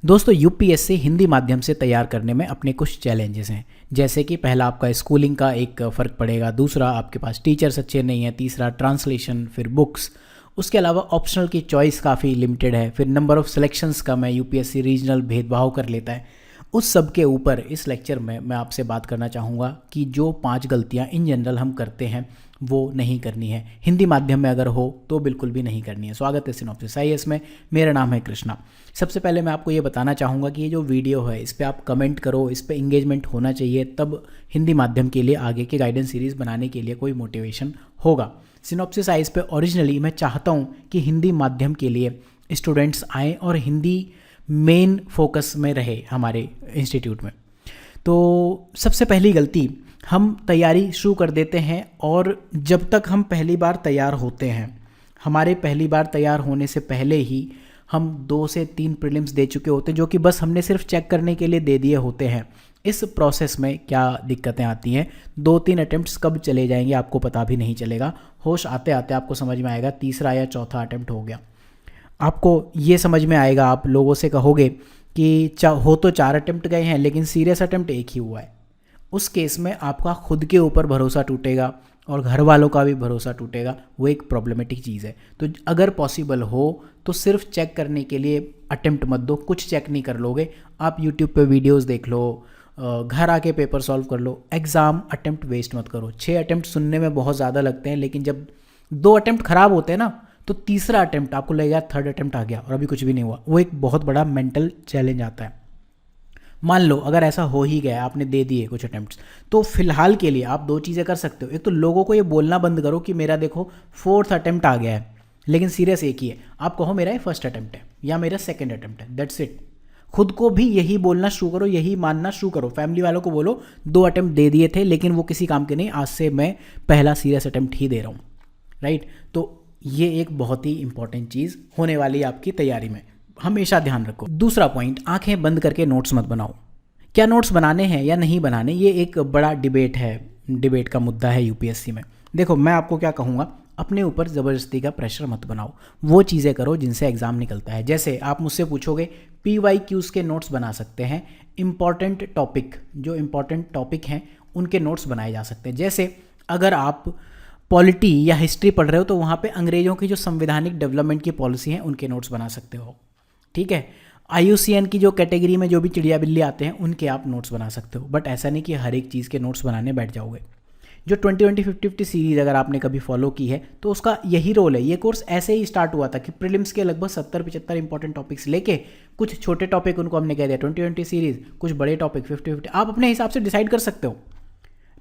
दोस्तों यूपीएससी हिंदी माध्यम से तैयार करने में अपने कुछ चैलेंजेस हैं। जैसे कि पहला आपका स्कूलिंग का एक फ़र्क पड़ेगा, दूसरा आपके पास टीचर्स अच्छे नहीं हैं, तीसरा ट्रांसलेशन, फिर बुक्स, उसके अलावा ऑप्शनल की चॉइस काफ़ी लिमिटेड है, फिर नंबर ऑफ़ सिलेक्शंस कम है, यूपीएससी रीजनल भेदभाव कर लेता है। उस सब के ऊपर इस लेक्चर में मैं आपसे बात करना चाहूँगा कि जो 5 गलतियाँ इन जनरल हम करते हैं वो नहीं करनी है, हिंदी माध्यम में अगर हो तो बिल्कुल भी नहीं करनी है। स्वागत है सिनॉप्सिस आईएएस में, मेरा नाम है कृष्णा। सबसे पहले मैं आपको ये बताना चाहूँगा कि ये जो वीडियो है इस पर आप कमेंट करो, इस पर इंगेजमेंट होना चाहिए, तब हिंदी माध्यम के लिए आगे के गाइडेंस सीरीज़ बनाने के लिए कोई मोटिवेशन होगा। सिनॉप्सिस आईएएस पे ओरिजिनली मैं चाहता हूँ कि हिंदी माध्यम के लिए स्टूडेंट्स आएँ और हिंदी मेन फोकस में रहे हमारे इंस्टीट्यूट में। तो सबसे पहली गलती, हम तैयारी शुरू कर देते हैं और जब तक हम पहली बार तैयार होते हैं, हमारे पहली बार तैयार होने से पहले ही हम 2 से 3 प्रीलिम्स दे चुके होते हैं, जो कि बस हमने सिर्फ चेक करने के लिए दे दिए होते हैं। इस प्रोसेस में क्या दिक्कतें आती हैं, 2-3 अटेम्प्ट्स कब चले जाएंगे आपको पता भी नहीं चलेगा। होश आते आते आपको समझ में आएगा तीसरा या चौथा अटेम्प्ट हो गया। आपको ये समझ में आएगा, आप लोगों से कहोगे कि हो तो 4 अटेम्प्ट गए हैं लेकिन सीरियस अटेम्प्ट एक ही हुआ है। उस केस में आपका खुद के ऊपर भरोसा टूटेगा और घर वालों का भी भरोसा टूटेगा। वो एक प्रॉब्लमेटिक चीज़ है। तो अगर पॉसिबल हो तो सिर्फ चेक करने के लिए अटेम्प्ट मत दो, कुछ चेक नहीं कर लोगे। आप यूट्यूब पे वीडियोस देख लो, घर आके पेपर सॉल्व कर लो। एग्ज़ाम अटेम्प्ट वेस्ट मत करो। 6 अटेम्प्ट सुनने में बहुत ज़्यादा लगते हैं, लेकिन जब 2 अटेम्प्ट ख़राब होते हैं ना, तो तीसरा अटेम्प्ट आपको लगेगा थर्ड अटेम्प्ट आ गया और अभी कुछ भी नहीं हुआ। वो एक बहुत बड़ा मेंटल चैलेंज आता है। मान लो अगर ऐसा हो ही गया, आपने दे दिए कुछ अटेम्प्ट्स, तो फिलहाल के लिए आप 2 चीज़ें कर सकते हो। एक तो लोगों को ये बोलना बंद करो कि मेरा देखो 4th अटेम्प्ट आ गया है, लेकिन सीरियस एक ही है। आप कहो मेरा ये फर्स्ट अटेम्प्ट है या मेरा सेकंड अटेम्प्ट है, दैट्स इट। खुद को भी यही बोलना शुरू करो, यही मानना शुरू करो। फैमिली वालों को बोलो 2 अटेम्प्ट दे दिए थे लेकिन वो किसी काम के नहीं, आज से मैं पहला सीरियस अटेम्प्ट ही दे रहा हूँ, राइट। तो ये एक बहुत ही इंपॉर्टेंट चीज़ होने वाली है आपकी तैयारी में, हमेशा ध्यान रखो। दूसरा पॉइंट, आंखें बंद करके नोट्स मत बनाओ। क्या नोट्स बनाने हैं या नहीं बनाने, ये एक बड़ा डिबेट है, डिबेट का मुद्दा है यूपीएससी में। देखो मैं आपको क्या कहूँगा, अपने ऊपर ज़बरदस्ती का प्रेशर मत बनाओ। वो चीज़ें करो जिनसे एग्ज़ाम निकलता है। जैसे आप मुझसे पूछोगे PYQs के नोट्स बना सकते हैं, इंपॉर्टेंट टॉपिक, जो इंपॉर्टेंट टॉपिक हैं उनके नोट्स बनाए जा सकते हैं। जैसे अगर आप पॉलिटी या हिस्ट्री पढ़ रहे हो तो वहाँ पे अंग्रेज़ों की जो संवैधानिक डेवलपमेंट की पॉलिसी हैं उनके नोट्स बना सकते हो, ठीक है। IUCN की जो कैटेगरी में जो भी चिड़िया बिल्ली आते हैं उनके आप नोट्स बना सकते हो। बट ऐसा नहीं कि हर एक चीज़ के नोट्स बनाने बैठ जाओगे। जो 20-20-50-50 सीरीज़ अगर आपने कभी फॉलो की है तो उसका यही रोल है। ये कोर्स ऐसे ही स्टार्ट हुआ था कि प्रीलिम्स के लगभग 70-75 इंपॉर्टेंट टॉपिक्स लेके कुछ छोटे टॉपिक उनको हमने कह दिया 20-20 सीरीज़, कुछ बड़े टॉपिक 50-50। आप अपने हिसाब से डिसाइड कर सकते हो,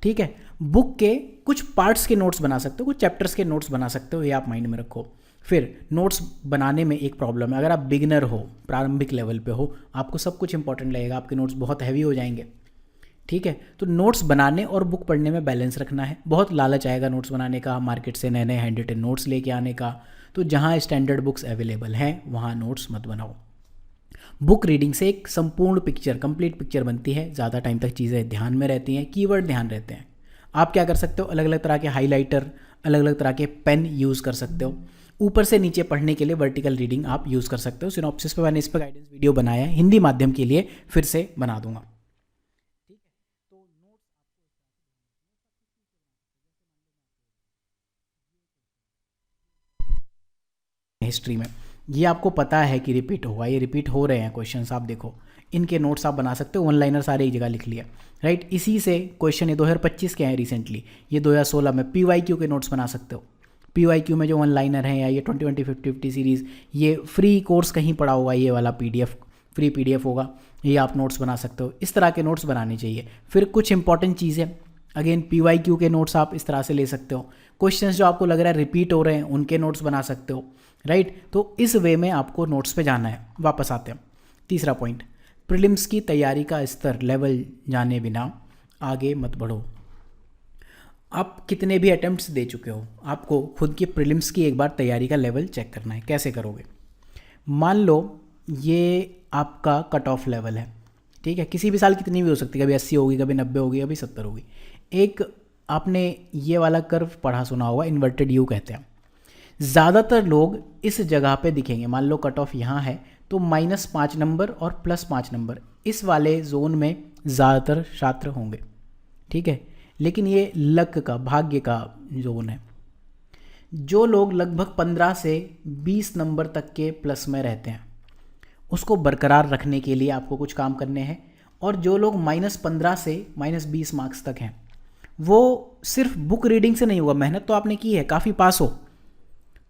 ठीक है। बुक के कुछ पार्ट्स के नोट्स बना सकते हो, कुछ चैप्टर्स के नोट्स बना सकते हो, ये आप माइंड में रखो। फिर नोट्स बनाने में एक प्रॉब्लम है, अगर आप बिगिनर हो, प्रारंभिक लेवल पे हो, आपको सब कुछ इंपॉर्टेंट लगेगा, आपके नोट्स बहुत हैवी हो जाएंगे, ठीक है। तो नोट्स बनाने और बुक पढ़ने में बैलेंस रखना है। बहुत लालच आएगा नोट्स बनाने का, मार्केट से नए नए हैंड रिटन नोट्स लेके आने का, तो जहाँ स्टैंडर्ड बुक्स अवेलेबल हैं वहाँ नोट्स मत बनाओ। बुक रीडिंग से एक संपूर्ण पिक्चर, कंप्लीट पिक्चर बनती है, ज़्यादा टाइम तक चीज़ें ध्यान में रहती हैं, कीवर्ड ध्यान रहते हैं। आप क्या कर सकते हो, अलग अलग तरह के हाइलाइटर, अलग अलग तरह के पेन यूज़ कर सकते हो। ऊपर से नीचे पढ़ने के लिए वर्टिकल रीडिंग आप यूज़ कर सकते हो। सिनॉप्सिस पे मैंने इस पर गाइडेंस वीडियो बनाया है, हिंदी माध्यम के लिए फिर से बना दूंगा, ठीक है। तो नोट्स हिस्ट्री में ये आपको पता है कि रिपीट होगा, ये रिपीट हो रहे हैं क्वेश्चंस, आप देखो इनके नोट्स आप बना सकते हो। 1 लाइनर सारे एक जगह लिख लिया, राइट। इसी से क्वेश्चन ये 2025 के हैं रिसेंटली, ये 2016 में PYQ के नोट्स बना सकते हो। PYQ में जो 1 लाइनर हैं या ये 20-20-50-50 सीरीज़, ये फ्री कोर्स कहीं पड़ा होगा, ये वाला PDF फ्री PDF होगा, ये आप नोट्स बना सकते हो। इस तरह के नोट्स बनाने चाहिए। फिर कुछ इंपॉर्टेंट चीज़ें, अगेन PYQ के नोट्स आप इस तरह से ले सकते हो। क्वेश्चंस जो आपको लग रहा है रिपीट हो रहे हैं उनके नोट्स बना सकते हो, राइट। तो इस वे में आपको नोट्स पे जाना है। वापस आते हैं, तीसरा पॉइंट, प्रीलिम्स की तैयारी का स्तर, लेवल जाने बिना आगे मत बढ़ो। आप कितने भी अटेम्प्ट्स दे चुके हो, आपको खुद की प्रीलिम्स की एक बार तैयारी का लेवल चेक करना है। कैसे करोगे, मान लो ये आपका कट ऑफ लेवल है, ठीक है। किसी भी साल कितनी भी हो सकती है, कभी 80 होगी, कभी 90 होगी, कभी 70 होगी। एक आपने ये वाला कर्व पढ़ा सुना होगा, इन्वर्टेड यू कहते हैं। ज़्यादातर लोग इस जगह पे दिखेंगे। मान लो कट ऑफ यहाँ है तो -5 नंबर और +5 नंबर इस वाले जोन में ज़्यादातर छात्र होंगे, ठीक है। लेकिन ये लक का, भाग्य का जोन है। जो लोग लगभग 15 से 20 नंबर तक के प्लस में रहते हैं उसको बरकरार रखने के लिए आपको कुछ काम करने हैं। और जो लोग -15 से -20 मार्क्स तक हैं वो सिर्फ बुक रीडिंग से नहीं होगा, मेहनत तो आपने की है, काफ़ी पास हो,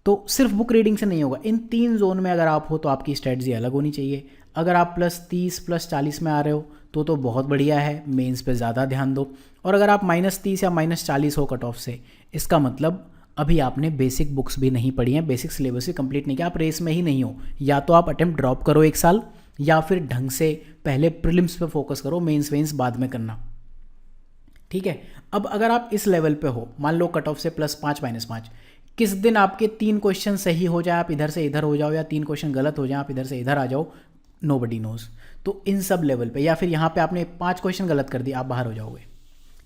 तो सिर्फ बुक रीडिंग से नहीं होगा। इन 3 जोन में अगर आप हो तो आपकी स्ट्रेटजी अलग होनी चाहिए। अगर आप +30 +40 में आ रहे हो तो बहुत बढ़िया है, मेंस पे ज़्यादा ध्यान दो। और अगर आप -30 या -40 हो कट ऑफ से, इसका मतलब अभी आपने बेसिक बुक्स भी नहीं पढ़ी हैं, बेसिक सिलेबस भी कंप्लीट नहीं किया, आप रेस में ही नहीं हो। या तो आप अटेम्प्ट ड्रॉप करो 1 साल, या फिर ढंग से पहले प्रीलिम्स पे फोकस करो, मेंस वेंस बाद में करना, ठीक है। अब अगर आप इस लेवल पे हो, मान लो कट ऑफ से +5 -5, किस दिन आपके 3 क्वेश्चन सही हो जाए, आप इधर से इधर हो जाओ, या 3 क्वेश्चन गलत हो जाए, आप इधर से इधर आ जाओ, नोबडी नोज। तो इन सब लेवल पे, या फिर यहाँ पे आपने 5 क्वेश्चन गलत कर दिए, आप बाहर हो जाओगे,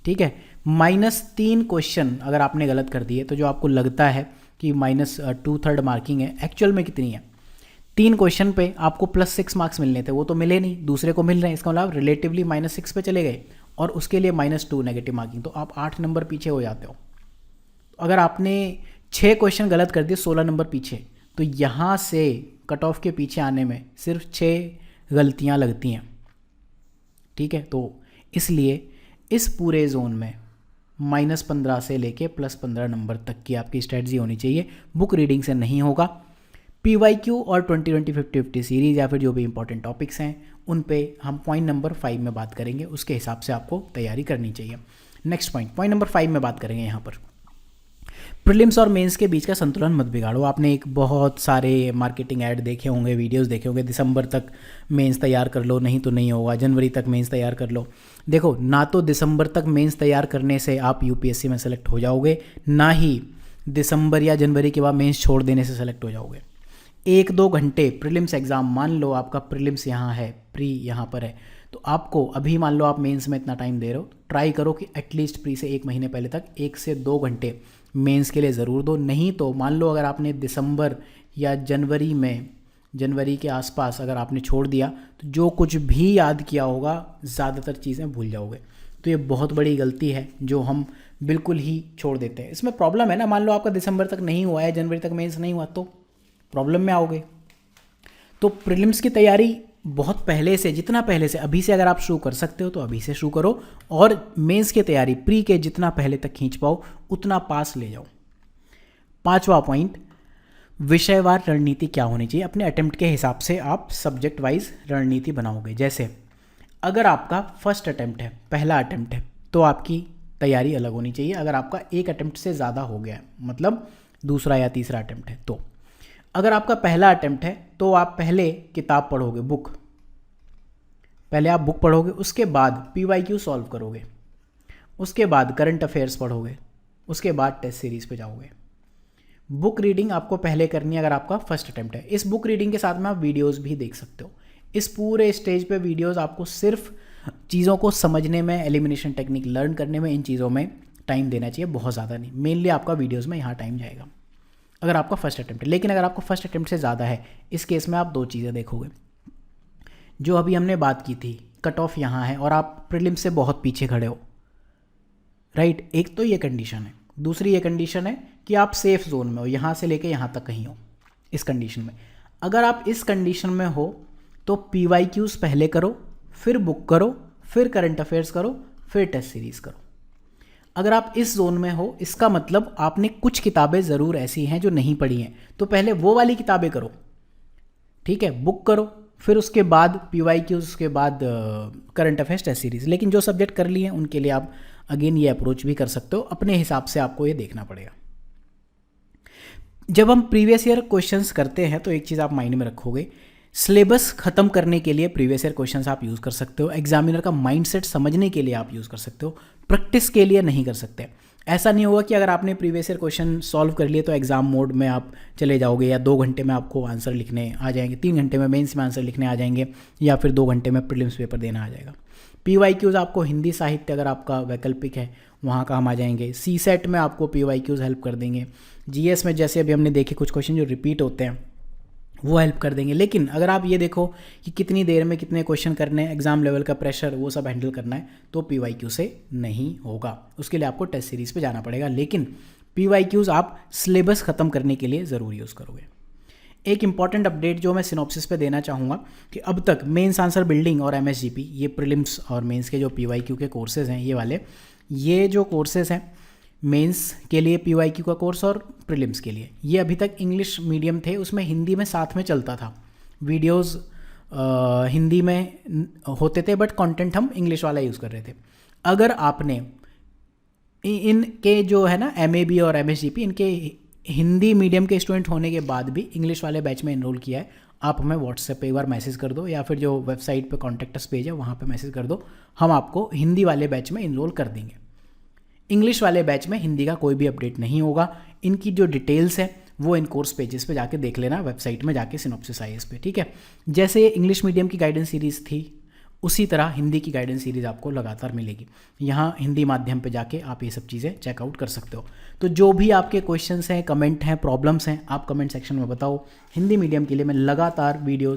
ठीक है। -3 क्वेश्चन अगर आपने गलत कर दिए तो जो आपको लगता है कि -2/3 मार्किंग है, एक्चुअल में कितनी है? 3 क्वेश्चन पे आपको +6 मार्क्स मिलने थे, वो तो मिले नहीं, दूसरे को मिल रहे हैं, इसका मतलब रिलेटिवली -6 पे चले गए, और उसके लिए -2 नेगेटिव मार्किंग, तो आप 8 नंबर पीछे हो जाते हो। अगर आपने 6 क्वेश्चन गलत कर दिए, 16 नंबर पीछे, तो यहाँ से कट ऑफ के पीछे आने में सिर्फ 6 गलतियाँ लगती हैं, ठीक है। तो इसलिए इस पूरे जोन में -15 से लेके +15 नंबर तक की आपकी स्ट्रेटजी होनी चाहिए, बुक रीडिंग से नहीं होगा। PYQ और 2020 50-50 सीरीज़ या फिर जो भी इंपॉर्टेंट टॉपिक्स हैं उन पे हम पॉइंट नंबर 5 में बात करेंगे, उसके हिसाब से आपको तैयारी करनी चाहिए। नेक्स्ट पॉइंट नंबर 5 में बात करेंगे यहाँ पर, प्रीलिम्स और मेंस के बीच का संतुलन मत बिगाड़ो। आपने एक बहुत सारे मार्केटिंग ऐड देखे होंगे, वीडियोस देखे होंगे, दिसंबर तक मेंस तैयार कर लो, नहीं तो नहीं होगा, जनवरी तक मेंस तैयार कर लो। देखो, ना तो दिसंबर तक मेंस तैयार करने से आप यूपीएससी में सेलेक्ट हो जाओगे, ना ही दिसंबर या जनवरी के बाद मेंस छोड़ देने से सेलेक्ट हो जाओगे। 1-2 घंटे प्रीलिम्स एग्ज़ाम, मान लो आपका प्रीलिम्स यहाँ है, प्री यहाँ पर है, तो आपको अभी मान लो आप मेंस में इतना टाइम दे रहे हो, ट्राई करो कि एटलीस्ट प्री से 1 महीने पहले तक 1 से 2 घंटे मेंस के लिए ज़रूर दो। नहीं तो मान लो अगर आपने दिसंबर या जनवरी के आसपास अगर आपने छोड़ दिया, तो जो कुछ भी याद किया होगा ज़्यादातर चीज़ें भूल जाओगे। तो ये बहुत बड़ी गलती है जो हम बिल्कुल ही छोड़ देते हैं। इसमें प्रॉब्लम है ना, मान लो आपका दिसंबर तक नहीं हुआ है, जनवरी तक मेंस नहीं हुआ, तो प्रॉब्लम में आओगे। तो प्रीलिम्स की तैयारी बहुत पहले से, जितना पहले से, अभी से अगर आप शुरू कर सकते हो तो अभी से शुरू करो, और मेंस की तैयारी प्री के जितना पहले तक खींच पाओ उतना पास ले जाओ। 5वां पॉइंट, विषयवार रणनीति क्या होनी चाहिए। अपने अटेम्प्ट के हिसाब से आप सब्जेक्ट वाइज रणनीति बनाओगे। जैसे अगर आपका फर्स्ट अटेम्प्ट है, पहला अटेम्प्ट है, तो आपकी तैयारी अलग होनी चाहिए। अगर आपका एक अटेम्प्ट से ज़्यादा हो गया है, मतलब दूसरा या तीसरा अटेम्प्ट है, तो अगर आपका पहला अटेम्प्ट है तो आप पहले किताब पढ़ोगे, बुक, पहले आप बुक पढ़ोगे, उसके बाद PYQ सॉल्व करोगे, उसके बाद करंट अफेयर्स पढ़ोगे, उसके बाद टेस्ट सीरीज़ पे जाओगे। बुक रीडिंग आपको पहले करनी है अगर आपका फर्स्ट अटेम्प्ट है। इस बुक रीडिंग के साथ में आप वीडियोस भी देख सकते हो। इस पूरे स्टेज पे वीडियोस आपको सिर्फ चीज़ों को समझने में, एलिमिनेशन टेक्निक लर्न करने में, इन चीज़ों में टाइम देना चाहिए, बहुत ज़्यादा नहीं। मेनली आपका वीडियोज़ में यहाँ टाइम जाएगा अगर आपका फर्स्ट अटेम्प्ट है। लेकिन अगर आपका फर्स्ट अटेम्प्ट से ज़्यादा है, इस केस में आप 2 चीज़ें देखोगे। जो अभी हमने बात की थी, कट ऑफ यहाँ है और आप प्रीलिम्स से बहुत पीछे खड़े हो, राइट। एक तो ये कंडीशन है, दूसरी ये कंडीशन है कि आप सेफ जोन में हो, यहाँ से लेके यहाँ तक कहीं हो। इस कंडीशन में, अगर आप इस कंडीशन में हो तो PYQs पहले करो, फिर बुक करो, फिर करंट अफेयर्स करो, फिर टेस्ट सीरीज़ करो। अगर आप इस जोन में हो, इसका मतलब आपने कुछ किताबें ज़रूर ऐसी हैं जो नहीं पढ़ी हैं, तो पहले वो वाली किताबें करो, ठीक है, बुक करो, फिर उसके बाद PYQs, उसके बाद करंट अफेयर्स, टेस्ट सीरीज़। लेकिन जो सब्जेक्ट कर लिए हैं उनके लिए आप अगेन ये अप्रोच भी कर सकते हो, अपने हिसाब से आपको ये देखना पड़ेगा। जब हम प्रीवियस ईयर क्वेश्चंस करते हैं तो एक चीज़ आप माइंड में रखोगे, सिलेबस खत्म करने के लिए प्रीवियस ईयर क्वेश्चंस आप यूज़ कर सकते हो, एग्जामिनर का माइंडसेट समझने के लिए आप यूज़ कर सकते हो, प्रैक्टिस के लिए नहीं कर सकते। ऐसा नहीं होगा कि अगर आपने प्रीवियस ईयर क्वेश्चन सॉल्व कर लिए तो एग्जाम मोड में आप चले जाओगे, या 2 घंटे में आपको आंसर लिखने आ जाएंगे, 3 घंटे में मेंस में आंसर लिखने आ जाएंगे, या फिर 2 घंटे में प्रीलिम्स पेपर देना आ जाएगा। PYQs आपको हिंदी साहित्य अगर आपका वैकल्पिक है वहाँ का हम आ जाएंगे। CSET में आपको PYQs हेल्प कर देंगे। GS में जैसे अभी हमने देखे कुछ क्वेश्चन जो रिपीट होते हैं, वो हेल्प कर देंगे। लेकिन अगर आप ये देखो कि कितनी देर में कितने क्वेश्चन करने हैं, एग्जाम लेवल का प्रेशर वो सब हैंडल करना है, तो PYQ से नहीं होगा। उसके लिए आपको टेस्ट सीरीज़ पे जाना पड़ेगा। लेकिन PYQs आप सिलेबस ख़त्म करने के लिए ज़रूर यूज़ करोगे। एक इंपॉर्टेंट अपडेट जो मैं सिनॉप्सिस पे देना चाहूँगा कि अब तक मेंस आंसर बिल्डिंग और MSGP, ये प्रीलिम्स और मेंस के जो PYQ के कोर्सेज़ हैं, ये वाले, ये जो कोर्सेज़ हैं मेंस के लिए PYQ का कोर्स और प्रीलिम्स के लिए, ये अभी तक इंग्लिश मीडियम थे, उसमें हिंदी में साथ में चलता था। वीडियोस हिंदी में होते थे बट कंटेंट हम इंग्लिश वाला यूज़ कर रहे थे। अगर आपने इनके जो है ना MAB और MSGP, इनके हिंदी मीडियम के स्टूडेंट होने के बाद भी इंग्लिश वाले बैच में इनरोल किया है, आप हमें व्हाट्सएप पे एक बार मैसेज कर दो या फिर जो वेबसाइट पे कॉन्टैक्ट अस पेज है वहाँ पे मैसेज कर दो, हम आपको हिंदी वाले बैच में इनरोल कर देंगे। इंग्लिश वाले बैच में हिंदी का कोई भी अपडेट नहीं होगा। इनकी जो डिटेल्स है वो इन कोर्स पेजेस पे जाके देख लेना, वेबसाइट में जाके सिनॉप्सिस IAS पे, ठीक है। जैसे इंग्लिश मीडियम की गाइडेंस सीरीज़ थी, उसी तरह हिंदी की गाइडेंस सीरीज़ आपको लगातार मिलेगी। यहाँ हिंदी माध्यम पे जाके आप ये सब चीज़ें चेकआउट कर सकते हो। तो जो भी आपके क्वेश्चंस हैं, कमेंट हैं, प्रॉब्लम्स हैं, आप कमेंट सेक्शन में बताओ। हिंदी मीडियम के लिए मैं लगातार वीडियोस